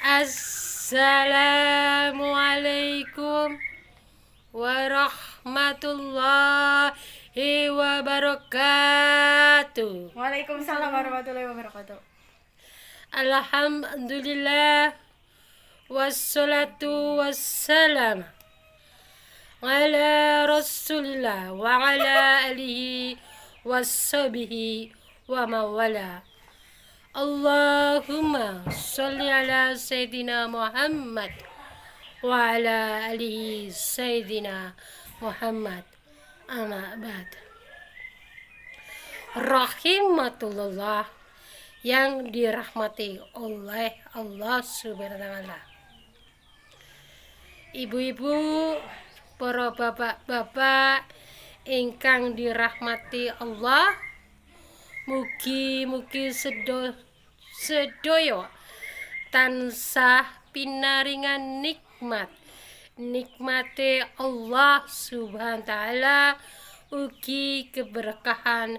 Assalamualaikum warahmatullahi wabarakatuh. Waalaikumsalam warahmatullahi wabarakatuh. Alhamdulillah wassalatu wassalam ala rasulillah wa ala alihi washabihi wa mawala. Allahumma sholli ala Sayyidina Muhammad wa ala alihi Sayyidina Muhammad. Amma ba'd. Rahimatullah yang dirahmati oleh Allah Subhanahu wa taala. Ibu-ibu, para bapak-bapak ingkang dirahmati Allah, mugi-mugi sedaya tansah pinaringan nikmate Allah Subhanahu wa taala, ugi keberkahan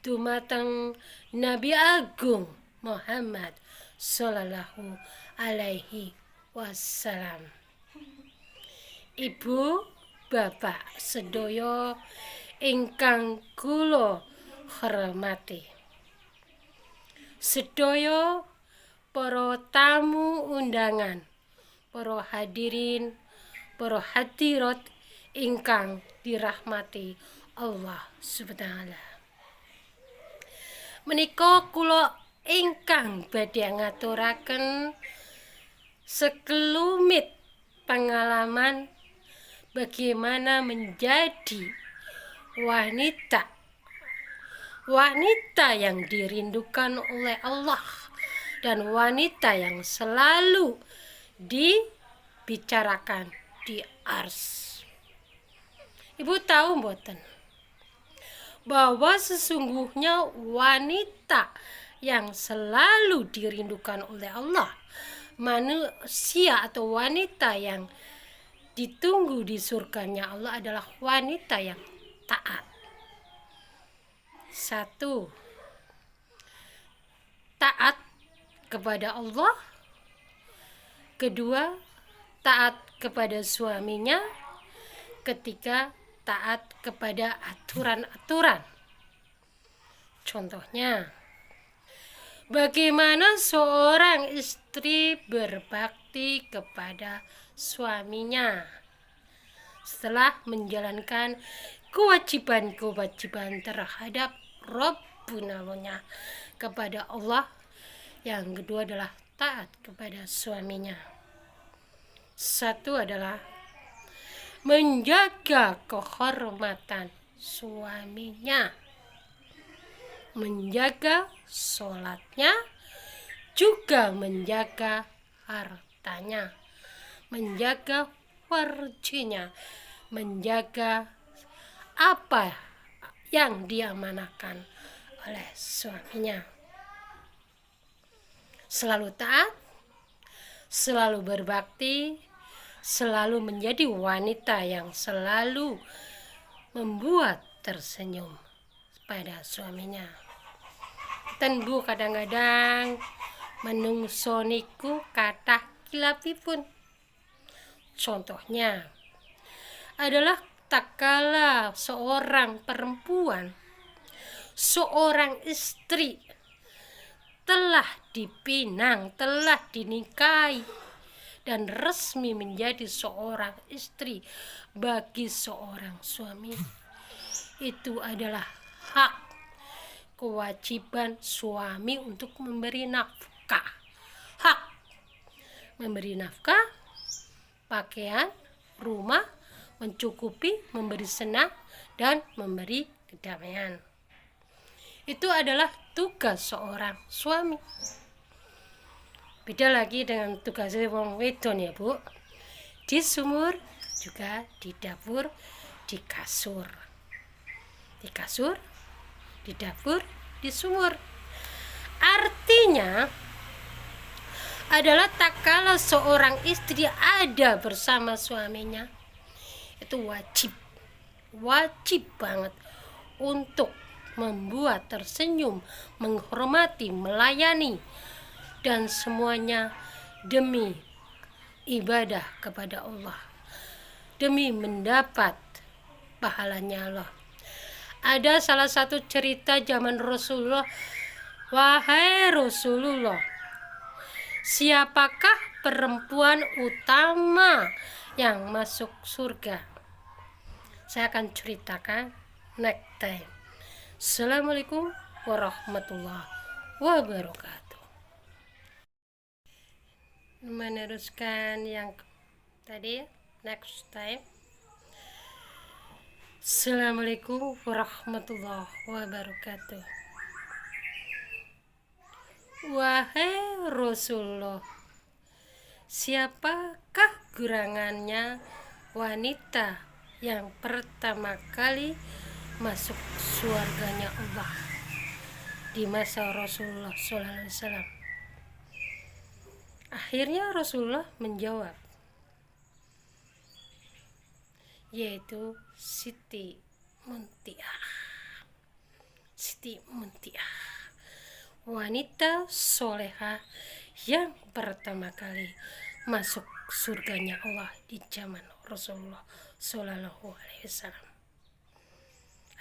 dumateng Nabi Agung Muhammad sallallahu alaihi wasallam. Ibu, bapak sedaya ingkang kula hormati, sedaya para tamu undangan, para hadirin, para hadirat ingkang dirahmati Allah Subhanahu wa taala. Menika kula ingkang badhe ngaturaken sekelumit pengalaman bagaimana menjadi wanita yang dirindukan oleh Allah dan wanita yang selalu dibicarakan di ars. Ibu tahu mboten bahwa sesungguhnya wanita yang selalu dirindukan oleh Allah, manusia atau wanita yang ditunggu di surganya Allah adalah wanita yang taat. Satu, taat kepada Allah. Kedua, taat kepada suaminya. Ketiga, taat kepada aturan-aturan. Contohnya, bagaimana seorang istri berbakti kepada suaminya setelah menjalankan kewajiban-kewajiban terhadap Rabbuna kepada Allah. Yang kedua adalah taat kepada suaminya. Satu adalah menjaga kehormatan suaminya, menjaga sholatnya, juga menjaga hartanya, menjaga farjinya, menjaga apa yang diamanahkan oleh suaminya. Selalu taat, selalu berbakti, selalu menjadi wanita yang selalu membuat tersenyum pada suaminya. Dan Bu, kadang-kadang menungso niku kathah kilapipun. Contohnya adalah tatkala seorang perempuan, seorang istri telah dipinang, telah dinikahi dan resmi menjadi seorang istri bagi seorang suami. Itu adalah hak, kewajiban suami untuk memberi nafkah. Hak memberi nafkah, pakaian, rumah, mencukupi, memberi senang, dan memberi kedamaian. Itu adalah tugas seorang suami. Beda lagi dengan tugasnya wong wedon ya Bu. Di sumur juga di dapur, di kasur. Di kasur, di dapur, di sumur. Artinya adalah tak kala seorang istri ada bersama suaminya, itu wajib banget untuk membuat tersenyum, menghormati, melayani, dan semuanya demi ibadah kepada Allah, demi mendapat pahalanya Allah. Ada salah satu cerita zaman Rasulullah. Wahai Rasulullah, siapakah perempuan utama yang masuk surga? Saya akan ceritakan next time. Assalamualaikum warahmatullahi wabarakatuh. Meneruskan yang tadi, next time. Assalamualaikum warahmatullahi wabarakatuh. Wahai Rasulullah, siapakah gerangannya wanita yang pertama kali masuk surganya Allah di masa Rasulullah SAW? Akhirnya Rasulullah menjawab, yaitu Siti Muntiah. Siti Muntiah, wanita soleha yang pertama kali masuk surganya Allah di zaman Rasulullah Shallallahu Alaihi Wasallam.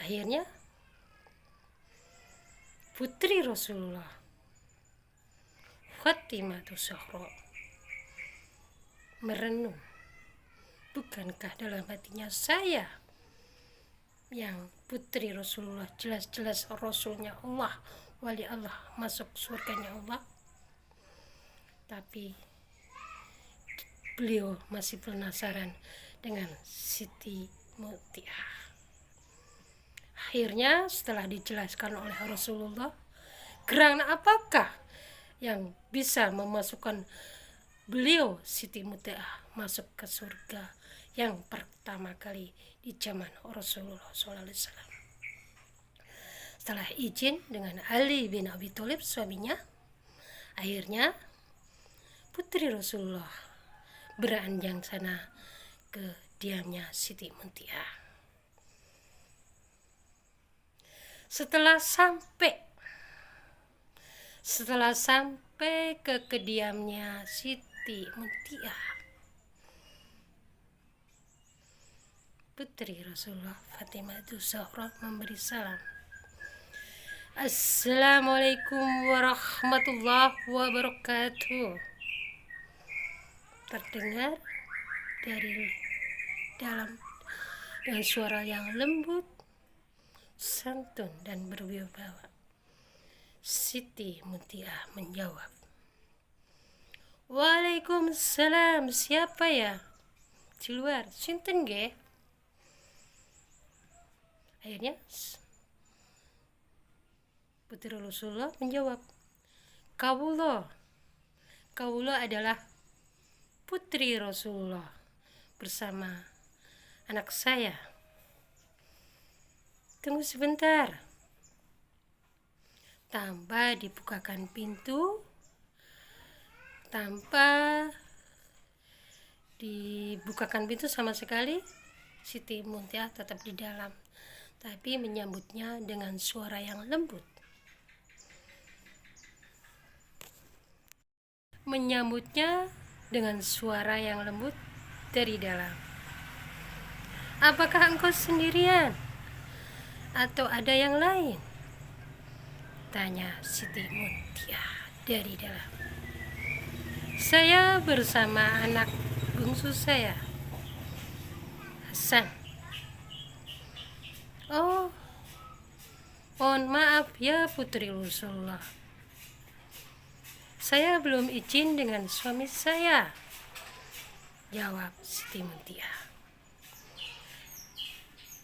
Akhirnya putri Rasulullah Fatimah Zahra merenung, bukankah dalam hatinya saya yang putri Rasulullah, jelas-jelas Rasulnya Allah, wali Allah, masuk surganya Allah, tapi beliau masih penasaran dengan Siti Muntiah. Akhirnya setelah dijelaskan oleh Rasulullah, gerangan apakah yang bisa memasukkan beliau Siti Muntiah masuk ke surga yang pertama kali di zaman Rasulullah SAW. Setelah izin dengan Ali bin Abi Thalib, suaminya, akhirnya putri Rasulullah beranjak sana ke diamnya Siti Muntiah. Setelah sampai ke kediamannya Siti Muntiah, putri Rasulullah Fatimah Zahra memberi salam. Assalamualaikum warahmatullahi wabarakatuh. Terdengar dari dalam dengan suara yang lembut, santun dan berwibawa. Siti Muntiah menjawab, Waalaikumsalam, siapa ya? Di luar, sinten nggih? Akhirnya putri Rasulullah menjawab, Kawula adalah putri Rasulullah bersama anak saya. Tunggu sebentar. Tanpa dibukakan pintu, sama sekali, Siti Muntiah tetap di dalam, tapi menyambutnya dengan suara yang lembut. Dari dalam. Apakah engkau sendirian? Atau ada yang lain? Tanya Siti Muntiah dari dalam. Saya bersama anak bungsu saya, Hasan. Oh, mohon maaf ya putri Rasulullah, saya belum izin dengan suami saya, jawab Siti Muntiah.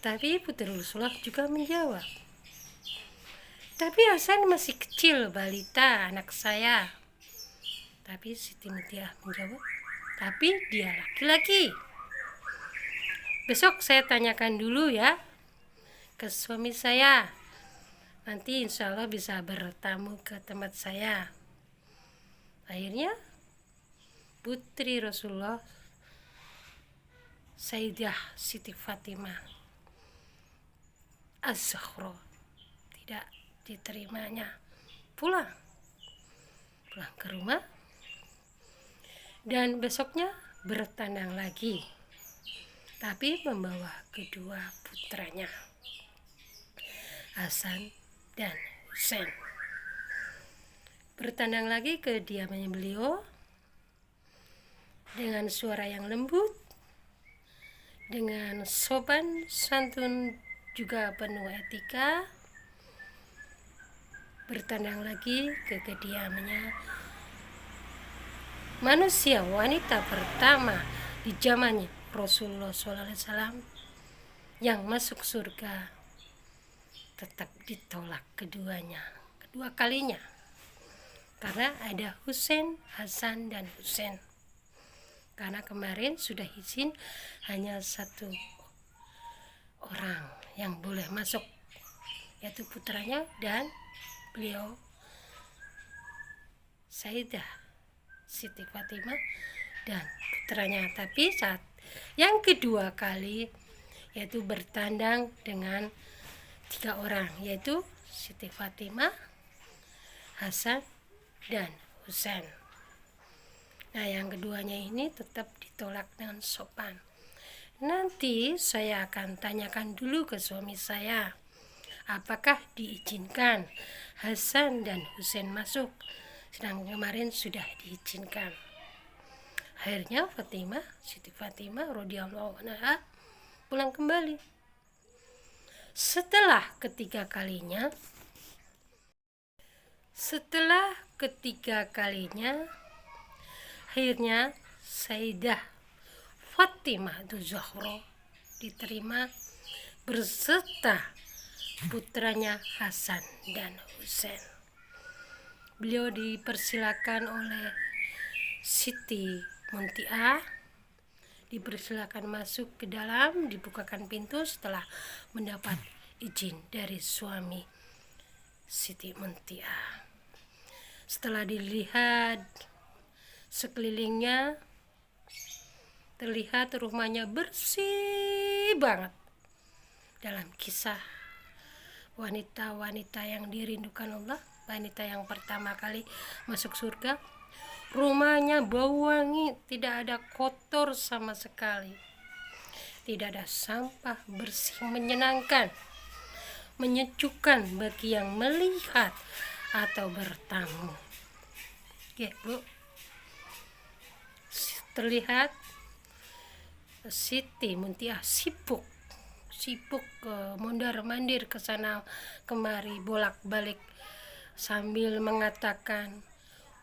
Tapi putri Rasulullah juga menjawab, tapi Hasan masih kecil, balita, anak saya. Tapi Siti Muntiah menjawab, tapi dia laki-laki. Besok saya tanyakan dulu ya ke suami saya. Nanti insya Allah bisa bertamu ke tempat saya. Akhirnya putri Rasulullah Sayyidah Siti Fatimah Az-Zahra tidak diterimanya pulang ke rumah. Dan besoknya bertandang lagi, tapi membawa kedua putranya, Hasan dan Husain. Bertandang lagi ke kediamannya beliau dengan suara yang lembut, dengan sopan santun juga penuh etika. Bertandang lagi ke kediamannya manusia wanita pertama di zamannya Rasulullah SAW yang masuk surga. Tetap ditolak kedua kalinya, karena ada Husain, Hasan dan Husain. Karena kemarin sudah izin hanya satu orang yang boleh masuk, yaitu putranya dan beliau Sayyidah Siti Fatimah dan putranya. Tapi saat yang kedua kali, yaitu bertandang dengan 3 orang, yaitu Siti Fatimah, Hasan dan Husain. Nah, yang keduanya ini tetap ditolak dengan sopan. Nanti saya akan tanyakan dulu ke suami saya, apakah diizinkan Hasan dan Husain masuk. Sedang kemarin sudah diizinkan. Akhirnya Siti Fatimah radhiyallahu anha pulang kembali. Setelah ketiga kalinya, akhirnya Sayyidah Fatimah Zahra diterima berserta putranya Hasan dan Husain. Beliau dipersilakan oleh Siti Muntiah, dipersilakan masuk ke dalam, dibukakan pintu setelah mendapat izin dari suami Siti Muntiah. Setelah dilihat sekelilingnya, terlihat rumahnya bersih banget. Dalam kisah wanita-wanita yang dirindukan Allah, wanita yang pertama kali masuk surga, rumahnya bau wangi, tidak ada kotor sama sekali, tidak ada sampah, bersih, menyenangkan, menyejukkan bagi yang melihat atau bertamu. Ya, Bu, terlihat Siti Muntiah sibuk mondar-mandir ke sana kemari, bolak-balik sambil mengatakan,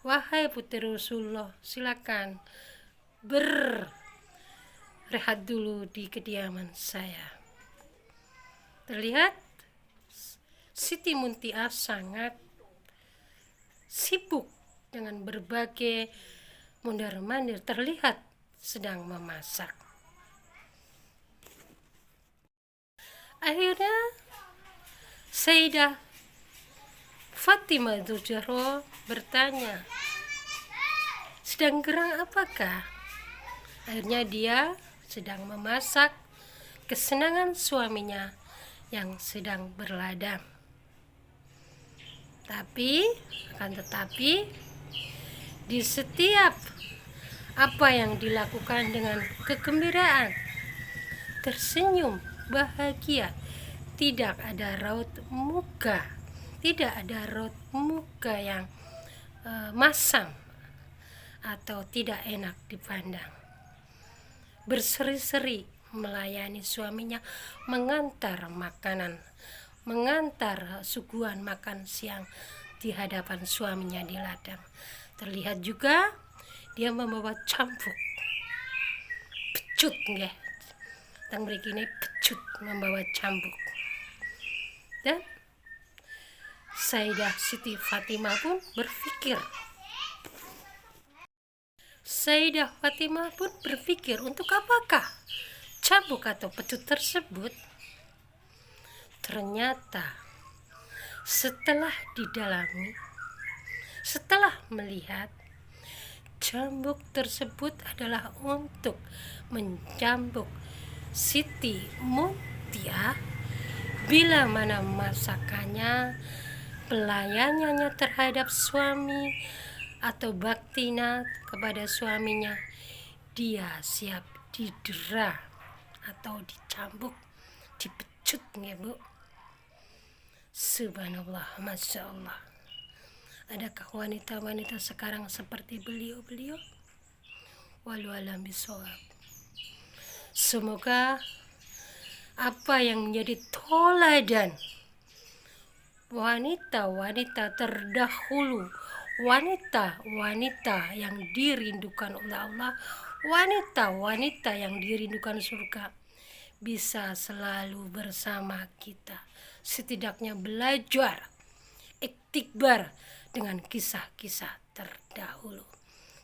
"Wahai putri Rasulullah, silakan berrehat dulu di kediaman saya." Terlihat Siti Muntiah sangat sibuk dengan berbagai mondar-mandir, terlihat sedang memasak. Akhirnya Sayyidah Fatimah Zahra bertanya, "Sedang gerang apakah?" Akhirnya dia sedang memasak kesenangan suaminya yang sedang berladang. Tetapi di setiap apa yang dilakukan dengan kegembiraan, tersenyum, bahagia, tidak ada raut muka yang masam atau tidak enak dipandang. Berseri-seri melayani suaminya, mengantar suguhan makan siang di hadapan suaminya di ladang. Terlihat juga dia membawa cambuk, pecut nggih. Teng mriki ini pecut, membawa cambuk. Dan Sayyidah Siti Fatimah pun berpikir, untuk apakah cambuk atau pecut tersebut? Ternyata setelah didalami, setelah melihat, cambuk tersebut adalah untuk mencambuk Siti Muntiah bila mana masakannya, pelayanannya terhadap suami atau baktina kepada suaminya, dia siap didera atau dicambuk, dipecut ya Bu. Subhanallah, Masya Allah. Adakah wanita-wanita sekarang seperti beliau-beliau? Walau alam bisawab. Semoga apa yang menjadi toladan wanita-wanita terdahulu, wanita-wanita yang dirindukan oleh Allah, wanita-wanita yang dirindukan surga, bisa selalu bersama kita. Setidaknya belajar, iktikbar dengan kisah-kisah terdahulu.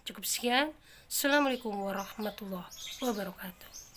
Cukup sekian. Assalamualaikum warahmatullahi wabarakatuh.